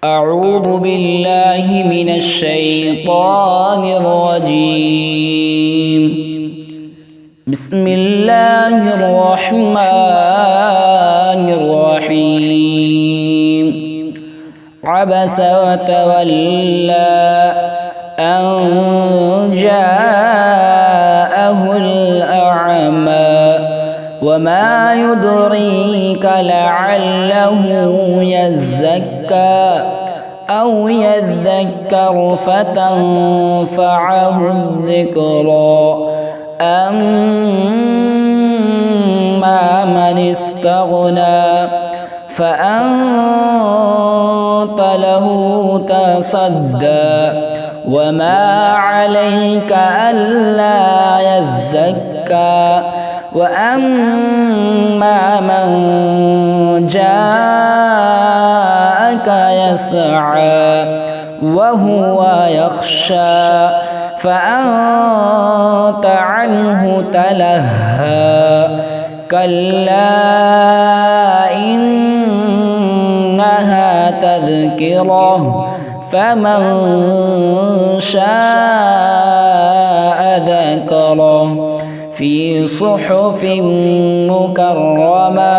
أعوذ بالله من الشيطان الرجيم. بسم الله الرحمن الرحيم. عبس وتولى أن جاءه الأعمى وما يدريك لعله يزكى أو يذكر فتنفعه الذكرى. أما من استغنى فأنت له تصدى وما عليك ألا يزكى. وأما من جاءك يسعى وهو يخشى فأنت عنه تلهى. كلا إنها تذكرة فمن شاء ذكره في صحف مكرمة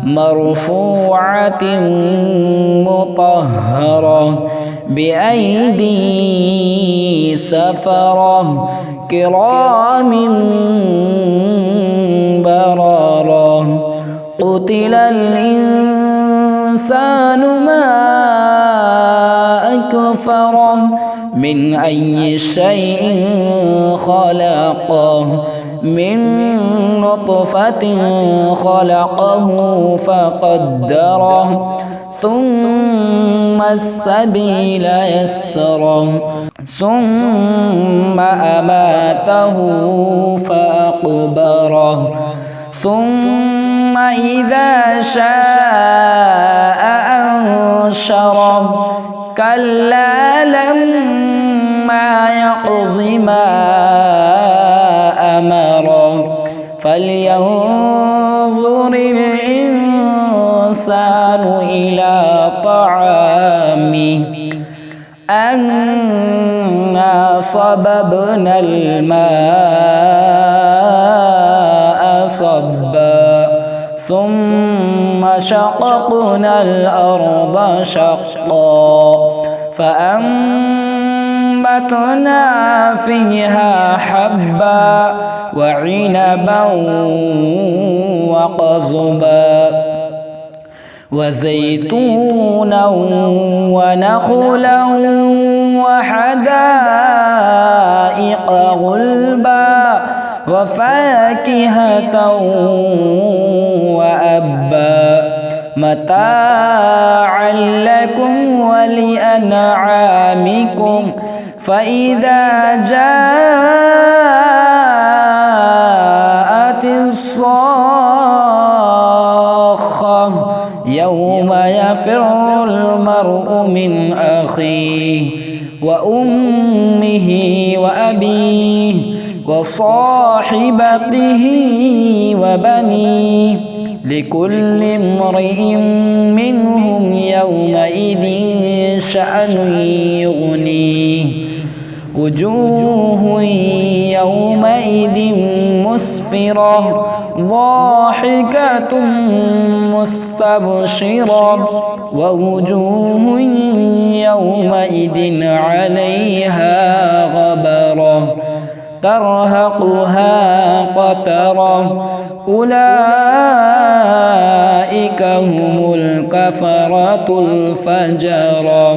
مرفوعة مطهرة بأيدي سفرة كرام بررة. قتل الإنسان ما أكفره من أي شيء خلقه من نطفة خلقه فقدره ثم السبيل يسره ثم أماته فأقبره ثم إذا شاء أنشره. كلا لما يقض ما أمره فلينظر الإنسان إلى طعامه أنا صببنا الماء صبا ثم شققنا الأرض شقا فأنبتنا فيها حبا وعنبا وقضبا وزيتونا ونخلا وحدائق غلبا وفاكهة وأبا متاعا لكم ولأنعامكم. فإذا جاءت الصاخة يوم يفر المرء من أخيه وأمه وأبيه وصاحبته وبنيه لكل امرئ منهم يومئذ شأن يغنيه. وجوه يومئذ مسفرة ضاحكة مستبشرة ووجوه يومئذ عليها غبرة ترهقها قترة. أولئك هم الكفرة الفجرة.